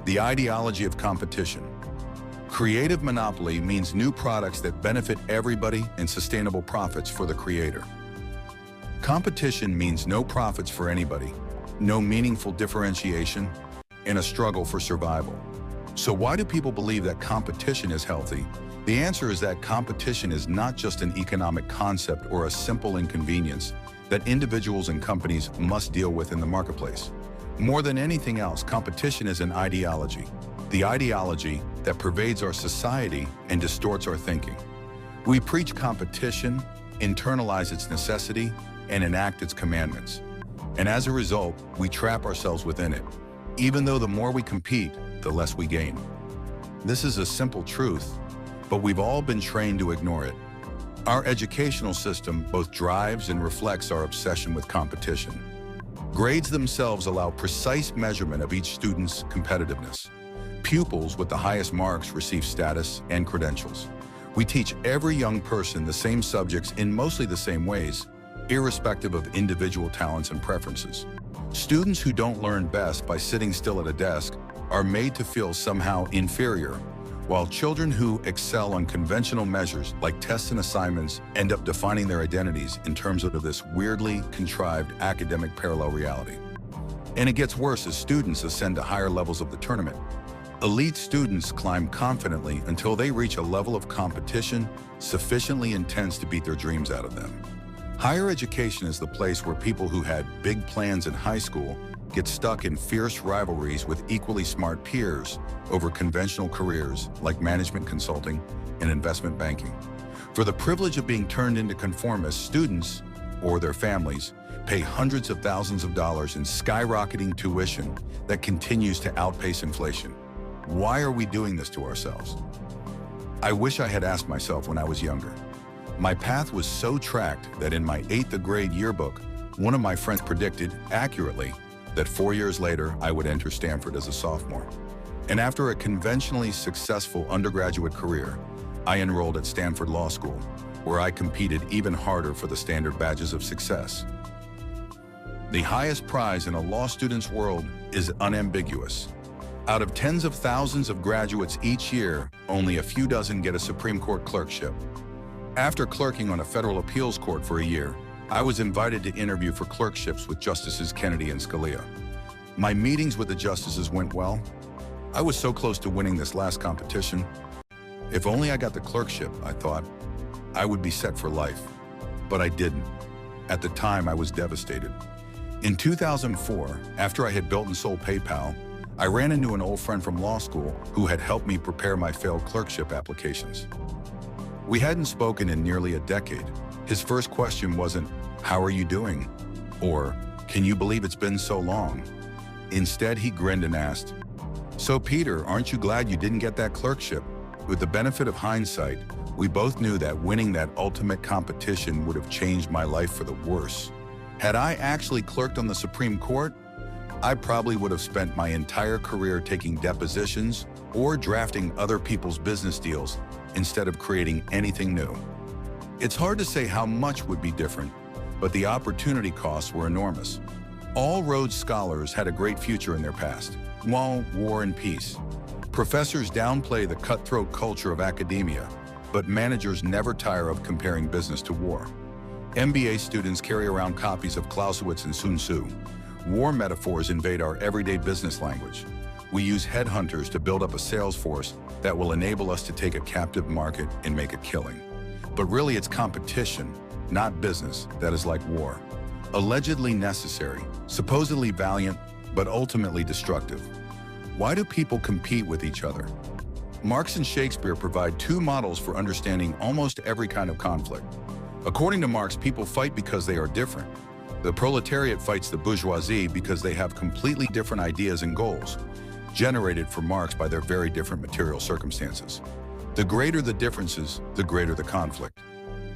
The ideology of competition. Creative monopoly means new products that benefit everybody and sustainable profits for the creator. Competition means no profits for anybody, no meaningful differentiation, and a struggle for survival. So why do people believe that competition is healthy? The answer is that competition is not just an economic concept or a simple inconvenience that individuals and companies must deal with in the marketplace. More than anything else, competition is an ideology. The ideology that pervades our society and distorts our thinking. We preach competition, internalize its necessity, and enact its commandments. And as a result, we trap ourselves within it. Even though the more we compete, the less we gain. This is a simple truth, but we've all been trained to ignore it. Our educational system both drives and reflects our obsession with competition. Grades themselves allow precise measurement of each student's competitiveness. Pupils with the highest marks receive status and credentials. We teach every young person the same subjects in mostly the same ways, irrespective of individual talents and preferences. Students who don't learn best by sitting still at a desk are made to feel somehow inferior, while children who excel on conventional measures like tests and assignments end up defining their identities in terms of this weirdly contrived academic parallel reality. And it gets worse as students ascend to higher levels of the tournament. Elite students climb confidently until they reach a level of competition sufficiently intense to beat their dreams out of them. Higher education is the place where people who had big plans in high school get stuck in fierce rivalries with equally smart peers over conventional careers like management consulting and investment banking. For the privilege of being turned into conformists, students, or their families, pay hundreds of thousands of dollars in skyrocketing tuition that continues to outpace inflation. Why are we doing this to ourselves? I wish I had asked myself when I was younger. My path was so tracked that in my 8th grade yearbook, one of my friends predicted accurately that 4 years later I would enter Stanford as a sophomore. And after a conventionally successful undergraduate career, I enrolled at Stanford Law School, where I competed even harder for the standard badges of success. The highest prize in a law student's world is unambiguous. Out of tens of thousands of graduates each year, only a few dozen get a Supreme Court clerkship. After clerking on a federal appeals court for a year, I was invited to interview for clerkships with Justices Kennedy and Scalia. My meetings with the justices went well. I was so close to winning this last competition. If only I got the clerkship, I thought, I would be set for life. But I didn't. At the time, I was devastated. In 2004, after I had built and sold PayPal, I ran into an old friend from law school who had helped me prepare my failed clerkship applications. We hadn't spoken in nearly a decade. His first question wasn't, "How are you doing?" or, "Can you believe it's been so long?" Instead, he grinned and asked, "So Peter, aren't you glad you didn't get that clerkship?" With the benefit of hindsight, we both knew that winning that ultimate competition would have changed my life for the worse. Had I actually clerked on the Supreme Court, I probably would have spent my entire career taking depositions or drafting other people's business deals instead of creating anything new. It's hard to say how much would be different, but the opportunity costs were enormous. All Rhodes Scholars had a great future in their past. War and peace. Professors downplay the cutthroat culture of academia, but managers never tire of comparing business to war. MBA students carry around copies of Clausewitz and Sun Tzu. War metaphors invade our everyday business language. We use headhunters to build up a sales force that will enable us to take a captive market and make a killing. But really, it's competition, not business, that is like war. Allegedly necessary, supposedly valiant, but ultimately destructive. Why do people compete with each other? Marx and Shakespeare provide two models for understanding almost every kind of conflict. According to Marx, people fight because they are different. The proletariat fights the bourgeoisie because they have completely different ideas and goals, generated for Marx by their very different material circumstances. The greater the differences, the greater the conflict.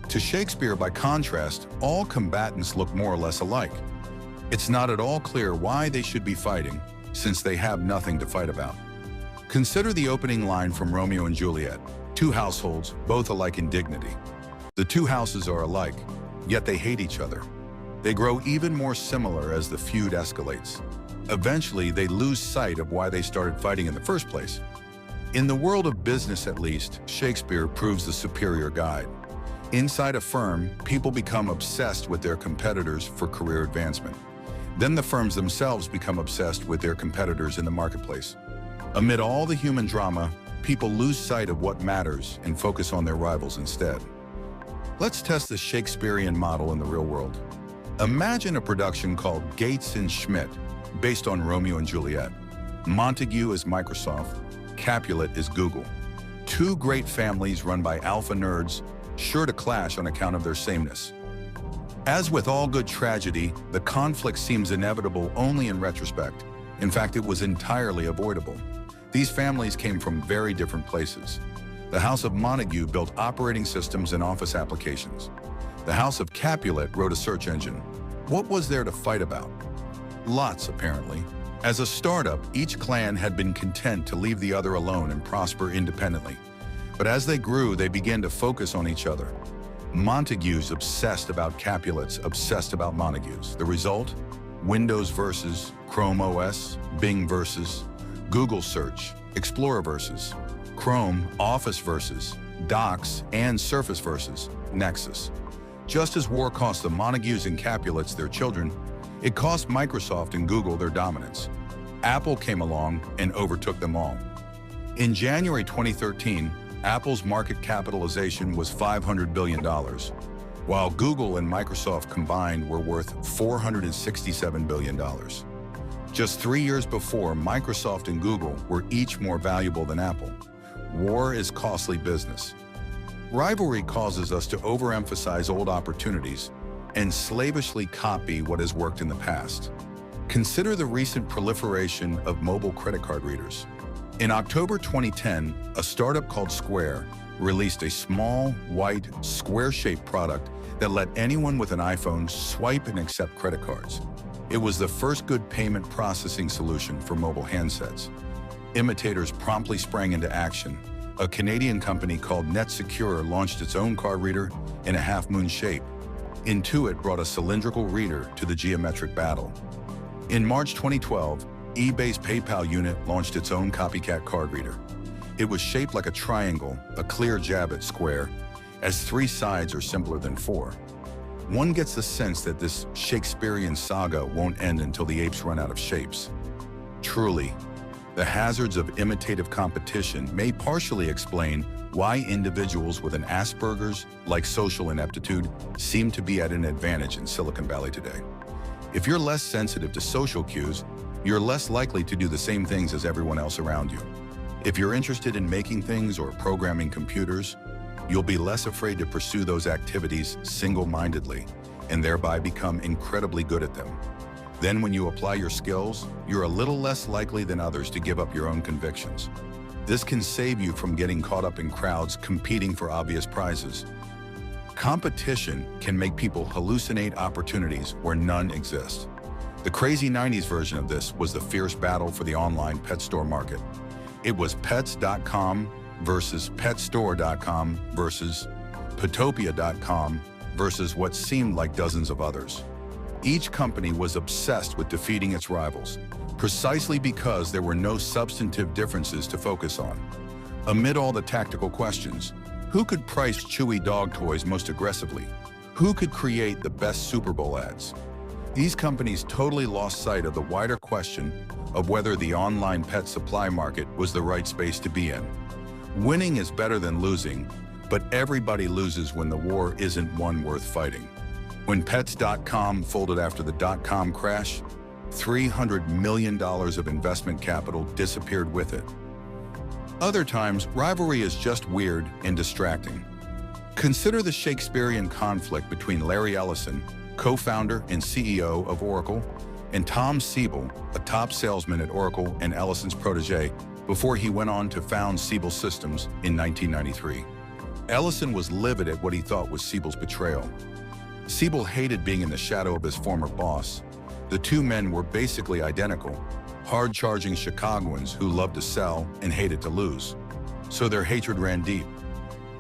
To Shakespeare, by contrast, all combatants look more or less alike. It's not at all clear why they should be fighting, since they have nothing to fight about. Consider the opening line from Romeo and Juliet. Two households, both alike in dignity. The two houses are alike, yet they hate each other. They grow even more similar as the feud escalates. Eventually, they lose sight of why they started fighting in the first place. In the world of business, at least, Shakespeare proves the superior guide. Inside a firm, people become obsessed with their competitors for career advancement. Then the firms themselves become obsessed with their competitors in the marketplace. Amid all the human drama, people lose sight of what matters and focus on their rivals instead. Let's test the Shakespearean model in the real world. Imagine a production called Gates and Schmidt, based on Romeo and Juliet. Montague is Microsoft, Capulet is Google. Two great families run by alpha nerds, sure to clash on account of their sameness. As with all good tragedy, the conflict seems inevitable only in retrospect. In fact, it was entirely avoidable. These families came from very different places. The House of Montague built operating systems and office applications. The House of Capulet wrote a search engine. What was there to fight about? Lots, apparently. As a startup, each clan had been content to leave the other alone and prosper independently. But as they grew, they began to focus on each other. Montagues obsessed about Capulets, obsessed about Montagues. The result? Windows versus Chrome OS, Bing versus Google Search, Explorer versus Chrome, Office versus Docs, and Surface versus Nexus. Just as war cost the Montagues and Capulets their children, it cost Microsoft and Google their dominance. Apple came along and overtook them all. In January 2013, Apple's market capitalization was $500 billion, while Google and Microsoft combined were worth $467 billion. Just 3 years before, Microsoft and Google were each more valuable than Apple. War is costly business. Rivalry causes us to overemphasize old opportunities and slavishly copy what has worked in the past. Consider the recent proliferation of mobile credit card readers. In October 2010, a startup called Square released a small, white, square-shaped product that let anyone with an iPhone swipe and accept credit cards. It was the first good payment processing solution for mobile handsets. Imitators promptly sprang into action. A Canadian company called NetSecure launched its own card reader in a half-moon shape. Intuit brought a cylindrical reader to the geometric battle. In March 2012, eBay's PayPal unit launched its own copycat card reader. It was shaped like a triangle, a clear jab at Square, as 3 sides are simpler than 4. One gets the sense that this Shakespearean saga won't end until the apes run out of shapes. Truly, the hazards of imitative competition may partially explain why individuals with an Asperger's-like social ineptitude seem to be at an advantage in Silicon Valley today. If you're less sensitive to social cues, you're less likely to do the same things as everyone else around you. If you're interested in making things or programming computers, you'll be less afraid to pursue those activities single-mindedly and thereby become incredibly good at them. Then when you apply your skills, you're a little less likely than others to give up your own convictions. This can save you from getting caught up in crowds competing for obvious prizes. Competition can make people hallucinate opportunities where none exist. The crazy 90s version of this was the fierce battle for the online pet store market. It was Pets.com versus Petstore.com versus Petopia.com versus what seemed like dozens of others. Each company was obsessed with defeating its rivals, precisely because there were no substantive differences to focus on. Amid all the tactical questions, who could price chewy dog toys most aggressively? Who could create the best Super Bowl ads? These companies totally lost sight of the wider question of whether the online pet supply market was the right space to be in. Winning is better than losing, but everybody loses when the war isn't one worth fighting. When Pets.com folded after the dot-com crash, $300 million of investment capital disappeared with it. Other times, rivalry is just weird and distracting. Consider the Shakespearean conflict between Larry Ellison, co-founder and CEO of Oracle, and Tom Siebel, a top salesman at Oracle and Ellison's protege, before he went on to found Siebel Systems in 1993. Ellison was livid at what he thought was Siebel's betrayal. Siebel hated being in the shadow of his former boss. The two men were basically identical, hard-charging Chicagoans who loved to sell and hated to lose. So their hatred ran deep.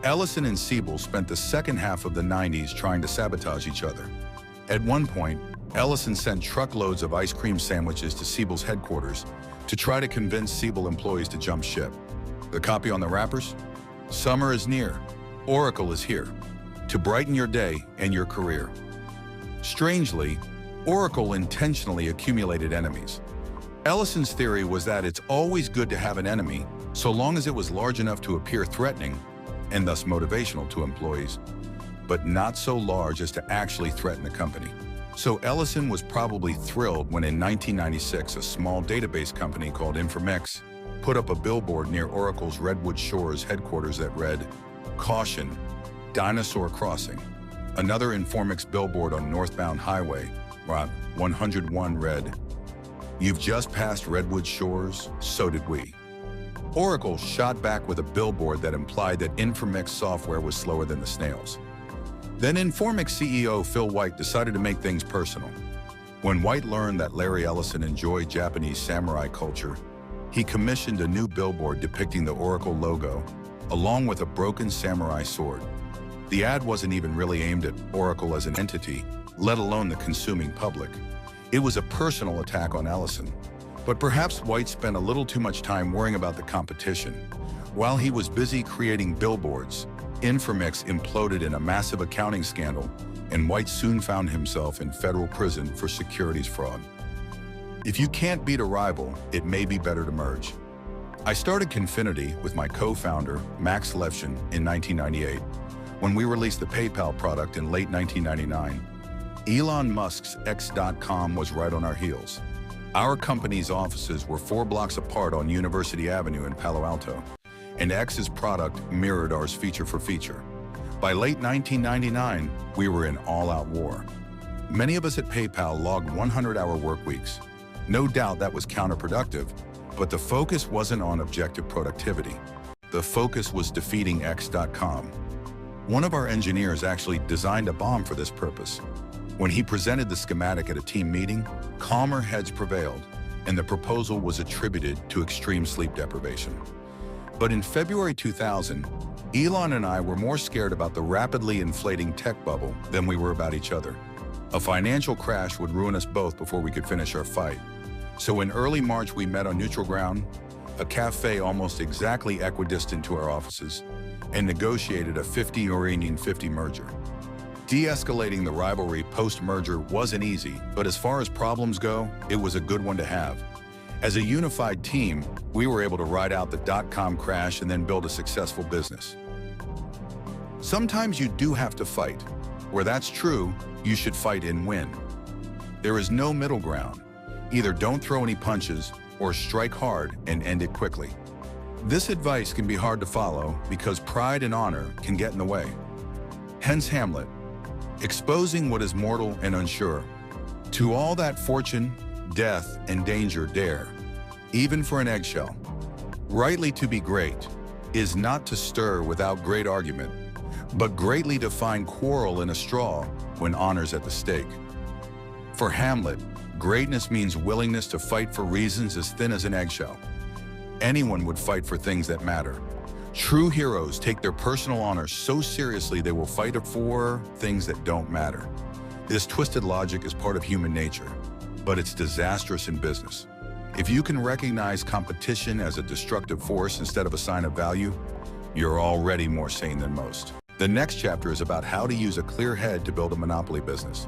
Ellison and Siebel spent the second half of the 90s trying to sabotage each other. At one point, Ellison sent truckloads of ice cream sandwiches to Siebel's headquarters to try to convince Siebel employees to jump ship. The copy on the wrappers? Summer is near. Oracle is here to brighten your day and your career. Strangely, Oracle intentionally accumulated enemies. Ellison's theory was that it's always good to have an enemy so long as it was large enough to appear threatening and thus motivational to employees, but not so large as to actually threaten the company. So Ellison was probably thrilled when in 1996 a small database company called Informix put up a billboard near Oracle's Redwood Shores headquarters that read, "Caution, Dinosaur Crossing." Another Informix billboard on northbound highway, Route 101 read, "You've just passed Redwood Shores, so did we." Oracle shot back with a billboard that implied that Informix software was slower than the snails. Then Informix CEO Phil White decided to make things personal. When White learned that Larry Ellison enjoyed Japanese samurai culture, he commissioned a new billboard depicting the Oracle logo, along with a broken samurai sword. The ad wasn't even really aimed at Oracle as an entity, let alone the consuming public. It was a personal attack on Ellison. But perhaps White spent a little too much time worrying about the competition. While he was busy creating billboards, Informix imploded in a massive accounting scandal, and White soon found himself in federal prison for securities fraud. If you can't beat a rival, it may be better to merge. I started Confinity with my co-founder, Max Levchin, in 1998. When we released the PayPal product in late 1999, Elon Musk's X.com was right on our heels. Our company's offices were 4 blocks apart on University Avenue in Palo Alto, and X's product mirrored ours feature for feature. By late 1999, we were in all-out war. Many of us at PayPal logged 100-hour work weeks. No doubt that was counterproductive, but the focus wasn't on objective productivity. The focus was defeating X.com. One of our engineers actually designed a bomb for this purpose. When he presented the schematic at a team meeting, calmer heads prevailed, and the proposal was attributed to extreme sleep deprivation. But in February 2000, Elon and I were more scared about the rapidly inflating tech bubble than we were about each other. A financial crash would ruin us both before we could finish our fight. So in early March, we met on neutral ground, a cafe almost exactly equidistant to our offices, and negotiated a 50 Uranian 50 merger. De-escalating the rivalry post-merger wasn't easy, but as far as problems go, it was a good one to have. As a unified team, we were able to ride out the dot-com crash and then build a successful business. Sometimes you do have to fight. Where that's true, you should fight and win. There is no middle ground. Either don't throw any punches or strike hard and end it quickly. This advice can be hard to follow because pride and honor can get in the way. Hence Hamlet, exposing what is mortal and unsure. To all that fortune, death, and danger dare, even for an eggshell. Rightly to be great is not to stir without great argument, but greatly to find quarrel in a straw when honor's at the stake. For Hamlet, greatness means willingness to fight for reasons as thin as an eggshell. Anyone would fight for things that matter. True heroes take their personal honor so seriously they will fight for things that don't matter. This twisted logic is part of human nature, but it's disastrous in business. If you can recognize competition as a destructive force instead of a sign of value, you're already more sane than most. The next chapter is about how to use a clear head to build a monopoly business.